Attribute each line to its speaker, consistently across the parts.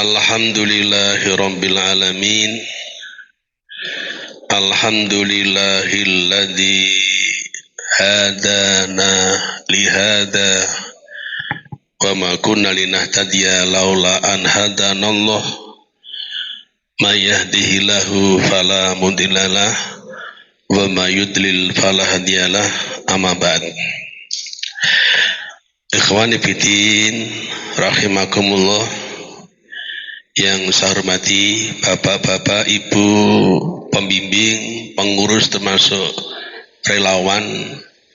Speaker 1: Alhamdulillahirabbil alamin. Alhamdulillahilladzi hadana lihada wa ma kunna linahtadiya laula an hadanallah. May yahdihillahu fala mudhillalah wa may yudlil fala hadiyalah. Amma ba'd. Ikhwani fiddin rahimakumullah, yang saya hormati bapak-bapak, ibu pembimbing, pengurus termasuk relawan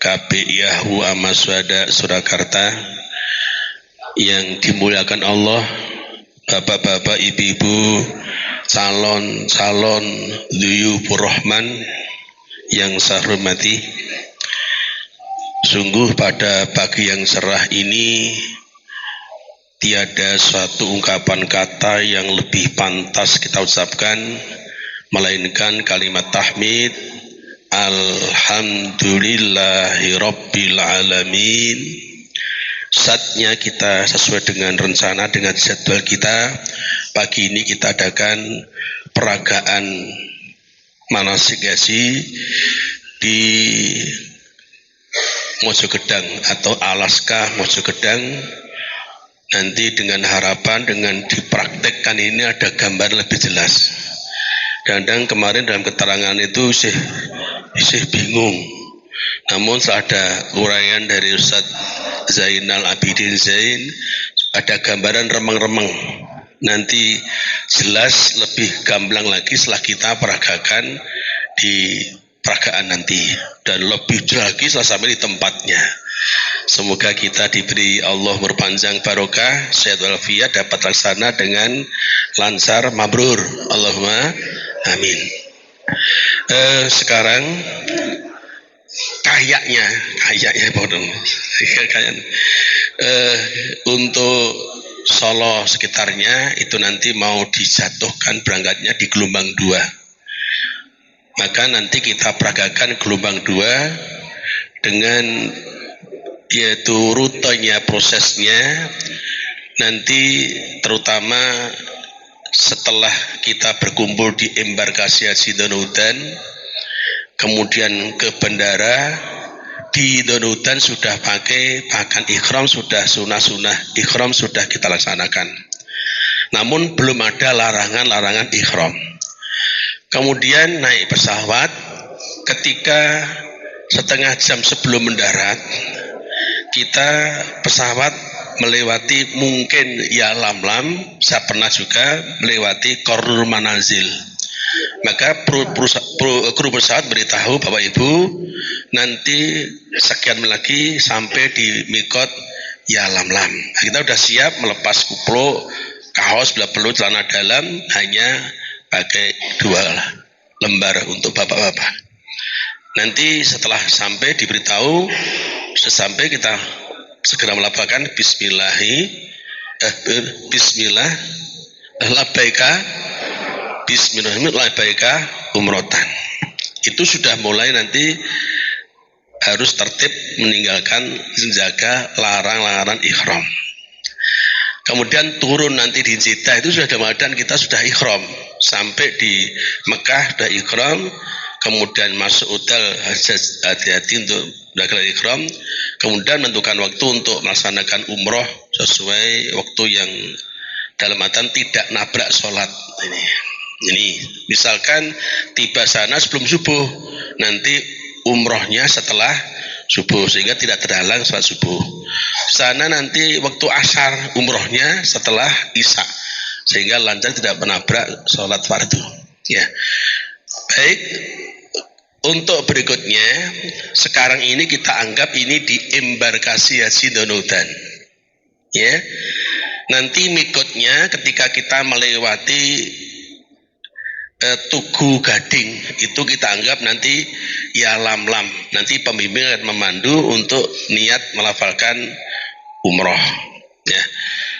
Speaker 1: KPIAHU Amaswada Surakarta, yang dimuliakan Allah, bapak-bapak, ibu-ibu, calon-calon Duyufur Rahman yang saya hormati. Sungguh pada pagi yang cerah ini tiada suatu ungkapan kata yang lebih pantas kita ucapkan melainkan kalimat tahmid Alhamdulillahirabbil alamin. Saatnya kita sesuai dengan rencana, dengan jadwal kita, pagi ini kita adakan peragaan manasik haji di Mojogedang atau Alaska Mojogedang. Nanti dengan harapan dengan dipraktekkan ini ada gambar lebih jelas. Kadang kemarin dalam keterangan itu sih bingung. Namun setelah ada uraian dari Ustaz Zainal Abidin Zain, ada gambaran remeng-remeng. Nanti jelas lebih gamblang lagi setelah kita peragakan di peragaan nanti, dan lebih lagi setelah sampai di tempatnya. Semoga kita diberi Allah berpanjang barokah, sehat walafiat, dapat laksana dengan lancar, mabrur. Allahumma amin. Sekarang kayaknya untuk Solo sekitarnya itu nanti mau dijatuhkan berangkatnya di gelombang 2. Maka nanti kita peragakan gelombang 2 dengan yaitu rutenya, prosesnya nanti, terutama setelah kita berkumpul di embarkasi Haji Donohudan, kemudian ke bandara. Di Donohudan sudah pakai pakaian ihram, sudah sunah-sunah ihram sudah kita laksanakan, namun belum ada larangan-larangan ihram. Kemudian naik pesawat, ketika setengah jam sebelum mendarat, kita pesawat melewati mungkin ya Lamlam, saya pernah juga melewati Kornul Manazil. Maka kru pesawat beritahu Bapak Ibu, nanti sekian lagi sampai di Mikot ya Lamlam. Kita sudah siap melepas kuplo, kaos bila perlu, celana dalam, hanya pakai 2 lembar untuk bapak-bapak. Nanti setelah sampai diberitahu, sesampai kita segera melakukan bismillah labbaika umrotan. Itu sudah mulai nanti harus tertib meninggalkan, menjaga larang-larangan ihram. Kemudian turun nanti di Jeddah itu sudah Ramadan, kita sudah ihram. Sampai di Mekah sudah ihram, kemudian masuk hotel hati-hati untuk melakukan ihram, kemudian menentukan waktu untuk melaksanakan umroh sesuai waktu yang dalam artian tidak nabrak sholat. Ini misalkan tiba sana sebelum subuh, nanti umrohnya setelah subuh sehingga tidak terhalang sholat subuh. Sana nanti waktu asar, umrohnya setelah isya sehingga lancar tidak menabrak sholat fardu. Ya, baik. Untuk berikutnya, sekarang ini kita anggap ini di embarkasi Haji Donohudan. Ya, nanti mikotnya ketika kita melewati Tugu Gading itu kita anggap nanti ya Lamlam. Nanti pembimbing akan memandu untuk niat melafalkan umroh. Ya.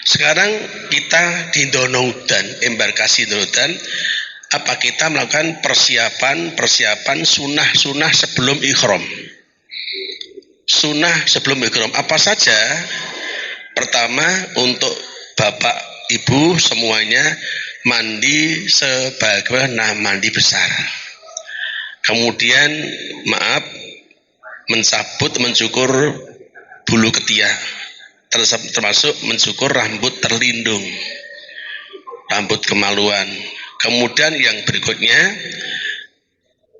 Speaker 1: Sekarang kita di Donohudan, embarkasi Donohudan, apa kita melakukan persiapan sunah sebelum ihram? Sunnah sebelum ihram apa saja? Pertama, untuk bapak ibu semuanya mandi sebagaimana mandi besar. Kemudian mencukur bulu ketiak, termasuk mencukur rambut terlindung, rambut kemaluan. Kemudian yang berikutnya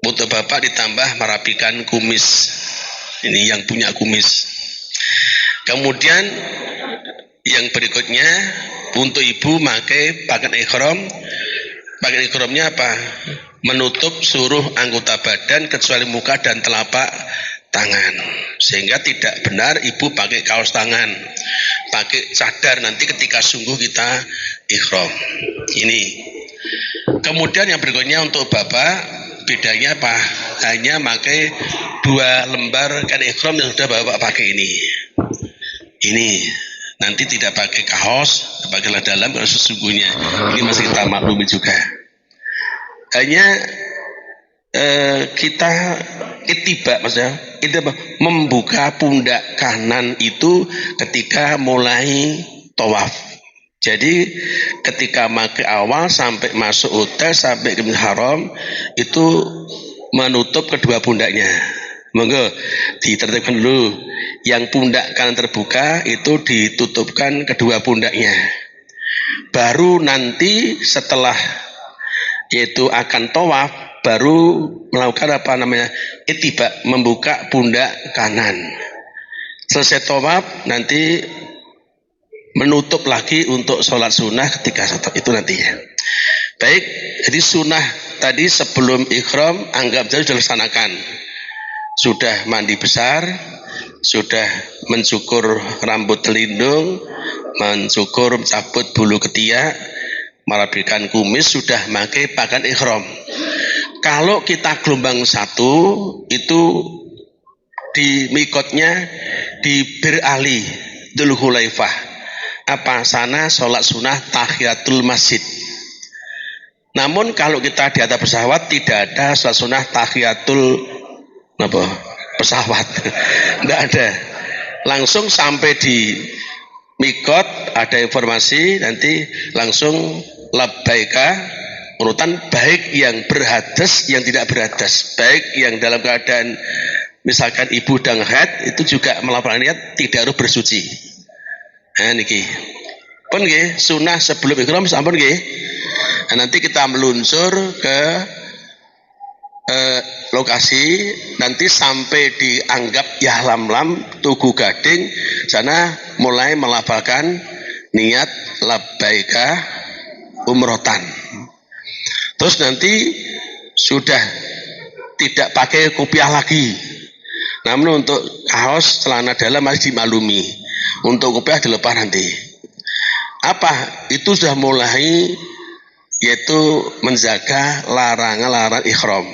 Speaker 1: untuk bapak ditambah merapikan kumis. Ini yang punya kumis. Kemudian yang berikutnya untuk ibu pakai pakaian ihram. Pakaian ihramnya apa? Menutup seluruh anggota badan kecuali muka dan telapak tangan. Sehingga tidak benar ibu pakai kaos tangan, pakai cadar nanti ketika sungguh kita ihram. Ini. Kemudian yang berikutnya untuk bapak bedanya apa? Hanya pakai 2 lembar kain ihram yang sudah bapak pakai ini. Ini nanti tidak pakai kaos, pakai dalam kalau sesungguhnya. Ini masih kita maklumi juga. Hanya kita ittiba, maksudnya itu membuka pundak kanan itu ketika mulai tawaf. Jadi ketika pakai awal sampai masuk hotel sampai ke haram itu menutup kedua pundaknya. Monggo ditertibkan dulu. Yang pundak kanan terbuka itu ditutupkan kedua pundaknya. Baru nanti setelah yaitu akan tawaf baru melakukan apa namanya ittiba, membuka pundak kanan. Selesai tawaf nanti menutup lagi untuk sholat sunnah ketika sholat itu nantinya. Baik, jadi sunnah tadi sebelum ihram anggap saja sudah dilaksanakan. Sudah mandi besar, sudah mencukur rambut telindung, cabut bulu ketiak, merapikan kumis, sudah pakai pakaian ihram. Kalau kita gelombang 1 itu di mikotnya di Bir Ali Dzul Hulaifah. Apa sana sholat sunnah tahiyatul masjid. Namun kalau kita di atas pesawat tidak ada sholat sunnah tahiyatul pesawat. Tidak ada. Langsung sampai di mikot ada informasi nanti langsung labbaika urutan baik yang berhadas yang tidak berhadas, baik yang dalam keadaan misalkan ibu dan haid itu juga melakukan niat tidak harus bersuci. Nah niki pun nggih sunah sebelum ihram sampun nggih. Nah, nanti kita meluncur ke lokasi nanti sampai dianggap Yahlamlam Tugu Gading sana mulai melafalkan niat labbaika umrotan. Terus nanti sudah tidak pakai kopiah lagi. Namun untuk kaos celana dalam masih dimaklumi. Untuk kopiah dilepas nanti. Apa? Itu sudah mulai yaitu menjaga larangan-larangan ihram.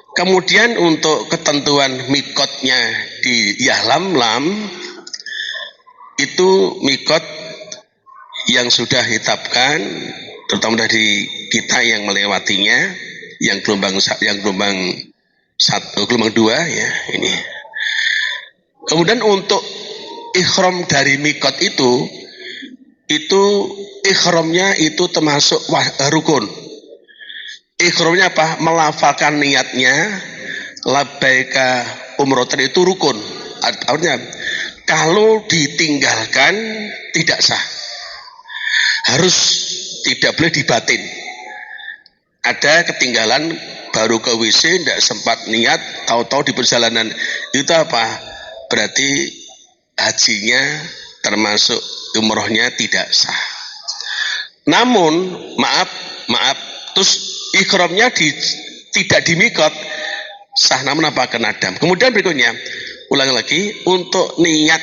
Speaker 1: Kemudian untuk ketentuan mikotnya di Yahlamlam itu mikot yang sudah ditetapkan terutama dari kita yang melewatinya yang gelombang 2 ya ini. Kemudian untuk ihram dari mikot itu ihramnya itu termasuk rukun. Ihramnya apa? Melafalkan niatnya labbaika umrotan itu rukun. Artinya kalau ditinggalkan tidak sah. Harus tidak boleh dibatin. Ada ketinggalan baru ke WC tidak sempat niat, tahu-tahu di perjalanan itu apa? Berarti hajinya termasuk umrohnya tidak sah. Namun maaf terus ihramnya tidak di mikot sah, namun apa kenadam. Kemudian berikutnya ulang lagi untuk niat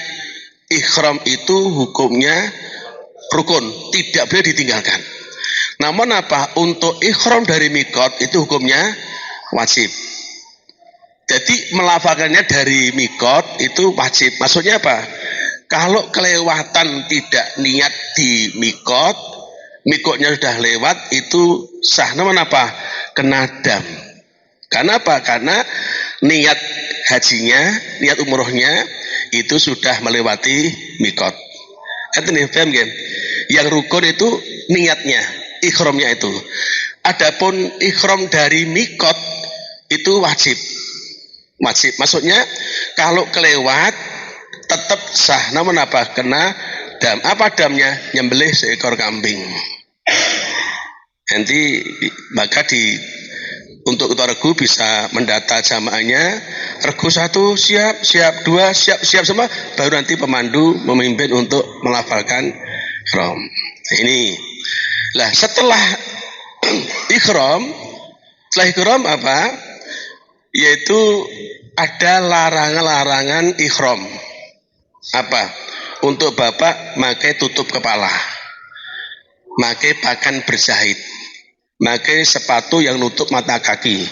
Speaker 1: ihram itu hukumnya rukun, tidak boleh ditinggalkan. Namun apa untuk ihram dari mikot itu hukumnya wajib. Jadi melafalkannya dari mikot itu wajib. Maksudnya apa? Kalau kelewatan tidak niat di mikotnya sudah lewat itu sah. Namun apa? Kenadam. Karena apa? Karena niat hajinya, niat umrohnya itu sudah melewati mikot. Itu nih, paham kan? Yang rukun itu niatnya, ikhramnya itu. Adapun ikhram dari mikot itu wajib. Wajib. Maksudnya kalau kelewat tetap sah. Namun apa? Kena dam. Apa damnya? Nyembelih seekor kambing. Nanti maka untuk ketua regu bisa mendata jamaahnya. Regu 1 siap, siap 2 siap, siap semua. Baru nanti pemandu memimpin untuk melafalkan ikhram. Ini. Lah setelah ikhram apa? Yaitu ada larangan-larangan ikhram. Apa? Untuk bapak pakai tutup kepala, pakai pakaian berjahit, pakai sepatu yang nutup mata kaki.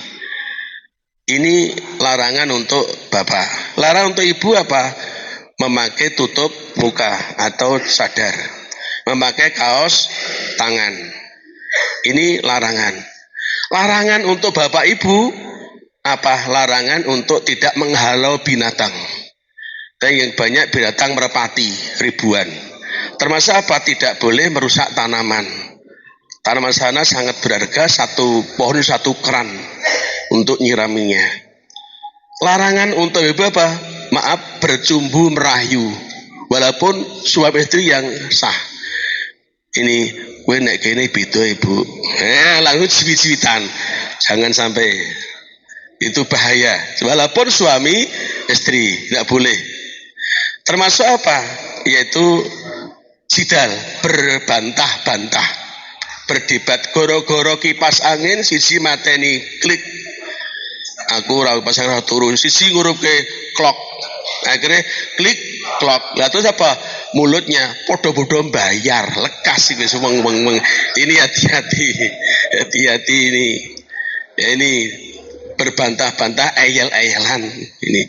Speaker 1: Ini larangan untuk bapak. Larang untuk ibu apa? Memakai tutup muka atau sadar, memakai kaos tangan. Ini larangan. Larangan untuk bapak ibu apa? Larangan untuk tidak menghalau binatang. Dan yang banyak binatang merpati ribuan. Termasuk apa? Tidak boleh merusak tanaman. Tanaman sana sangat berharga, satu pohon satu keran untuk nyiraminya. Larangan untuk ibu apa? Maaf, bercumbu merayu. Walaupun suami istri yang sah. Ini gue nek kene beda ibu. Langsung ciwit-ciwitan. Jangan sampai itu bahaya. Walaupun suami istri tidak boleh. Termasuk apa? Yaitu jidal, berbantah-bantah, berdebat, goro-goro kipas angin, sisi mateni klik. Aku ora pasang turun, sisi ngurup ke klok. Akhirnya klik klok. Lah terus apa? Mulutnya podo-podo bayar, lekas iki weng-weng. Ini hati-hati. Hati-hati ini. Ya ini berbantah-bantah, ayel-ayelan ini.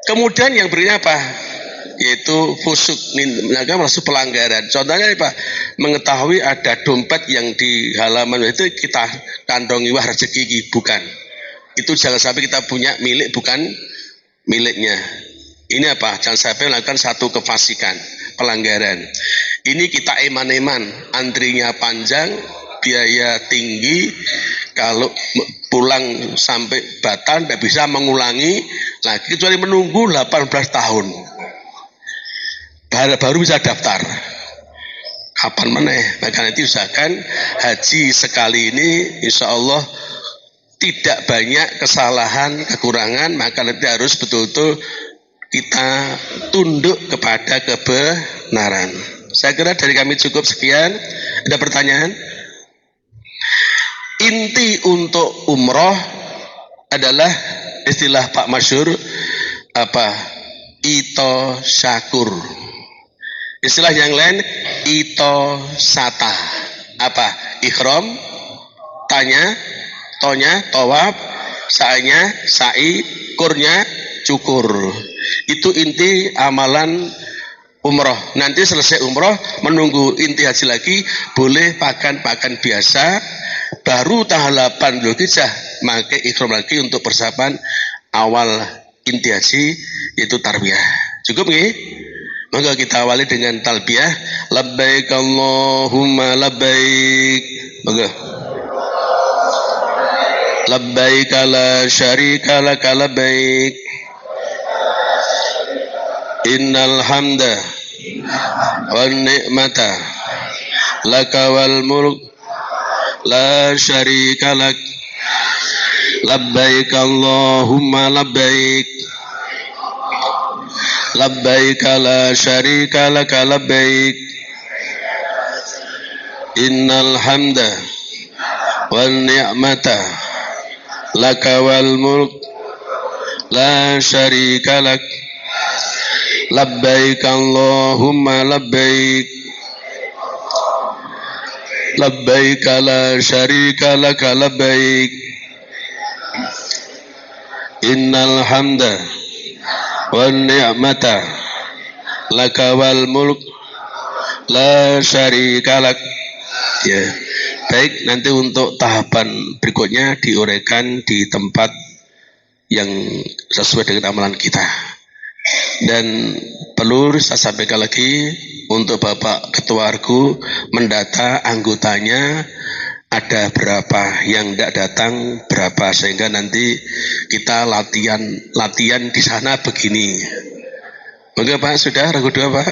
Speaker 1: Kemudian yang berikutnya apa? Yaitu fusuk, masuk pelanggaran. Contohnya apa? Mengetahui ada dompet yang di halaman itu kita kandongi, wah rezeki, bukan. Itu jangan sampai kita punya milik bukan miliknya. Ini apa? Jangan sampai melakukan satu kefasikan, pelanggaran. Ini kita eman-eman, antrinya panjang, biaya tinggi. Kalau pulang sampai Batam tidak bisa mengulangi lagi kecuali menunggu 18 tahun. Baru bisa daftar. Kapan meneh? Maka nanti usahakan haji sekali ini insya Allah tidak banyak kesalahan, kekurangan, maka nanti harus betul-betul kita tunduk kepada kebenaran. Saya kira dari kami cukup sekian. Ada pertanyaan? Inti untuk umroh adalah istilah Pak Masyur apa? Ito syakur. Istilah yang lain ito sata. Apa? Ikhram, tanya, tonya, tawaf, sa'nya, sa'i, kurnya, cukur. Itu inti amalan umroh. Nanti selesai umroh menunggu inti haji lagi, boleh pakan biasa. Baru tanggal 8 Dzulhijjah pakai ikhram lagi untuk persiapan awal inti haji, yaitu tarbiyah. Cukup nggih? Maka kita awali dengan talbiyah. Labbaik Allahumma labbaik. Maka labbaik la syarika laka labbaik. Innal hamda wan ni'mata laka wal mulk la syarika lak. Labbaik Allahumma labbaik. Labbaik la syarika laka labbaik. Innal hamda wan ni'mata laka wal mulk la syarika lak. Labbaik Allahumma labbaik. Labbaik la syarika laka labbaik. Innal hamda wan ni'mata laka wal mulk la syarika lak. Ya. Baik, nanti untuk tahapan berikutnya diuraikan di tempat yang sesuai dengan amalan kita. Dan perlu saya sampaikan lagi, untuk Bapak Ketua Regu mendata anggotanya ada berapa, yang tidak datang berapa, sehingga nanti kita latihan di sana begini. Oke Pak, sudah Regu 2 Pak?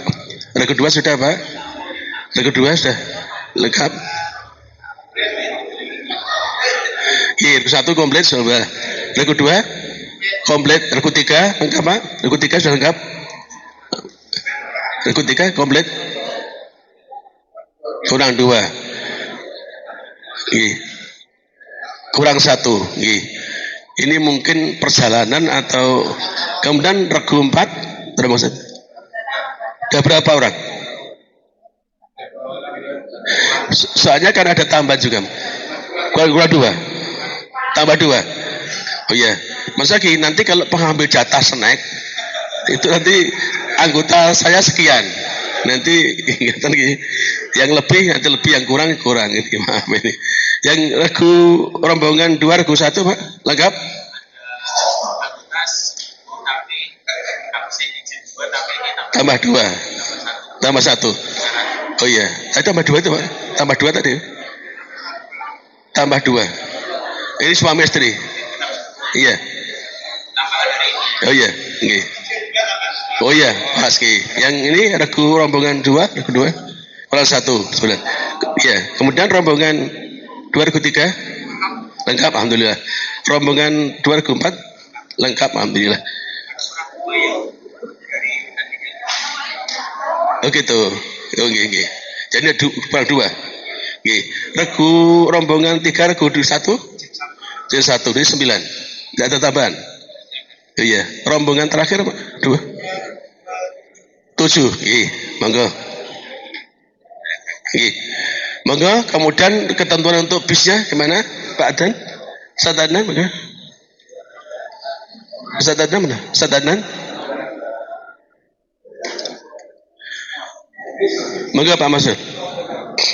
Speaker 1: Regu 2 sudah Pak? Regu 2 sudah lengkap? Iya, Regu 1 komplit sudah. Regu 2 komplit. Regu 3 lengkap Pak? Regu 3 sudah lengkap? Regu 3 komplit? Kurang 2. Kurang 1. Ini mungkin perjalanan atau kemudian Regu 4 termasuk. Ada berapa orang? Soalnya kan ada tambah juga. Kurang 2. Tambah 2. Oh iya. Masa nanti kalau pengambil jatah snack itu nanti anggota saya sekian. Nanti yang lebih nanti lebih, yang kurang kurang. Maaf ini. Yang Regu rombongan 2 Regu 1 Pak lengkap? Tambah 2. Tambah 1. Oh iya. Tambah 2 itu Pak. Tambah 2 tadi. Tambah 2. Ini suami istri. Iya. Oh iya. Nggih. Oh iya, Mas Ki. Yang ini Regu rombongan 2, Regu 2. Kurang 1 sebenarnya. Iya. Kemudian rombongan 2 Regu 3 lengkap alhamdulillah. Rombongan 2 Regu 4 lengkap alhamdulillah. Oh gitu. Oh nggih. Jadi kurang 2. Nggih. Regu rombongan 3 Regu 1 jadi 1 ini 9. Tidak ada tambahan. Oh iya. Rombongan terakhir 2 7. Monggo. Monggo. Kemudian ketentuan untuk bisnya gimana Pak Adan? Ustaz Adnan mana? Ustaz Adnan mana? Ustaz Adnan? Monggo Pak Masud.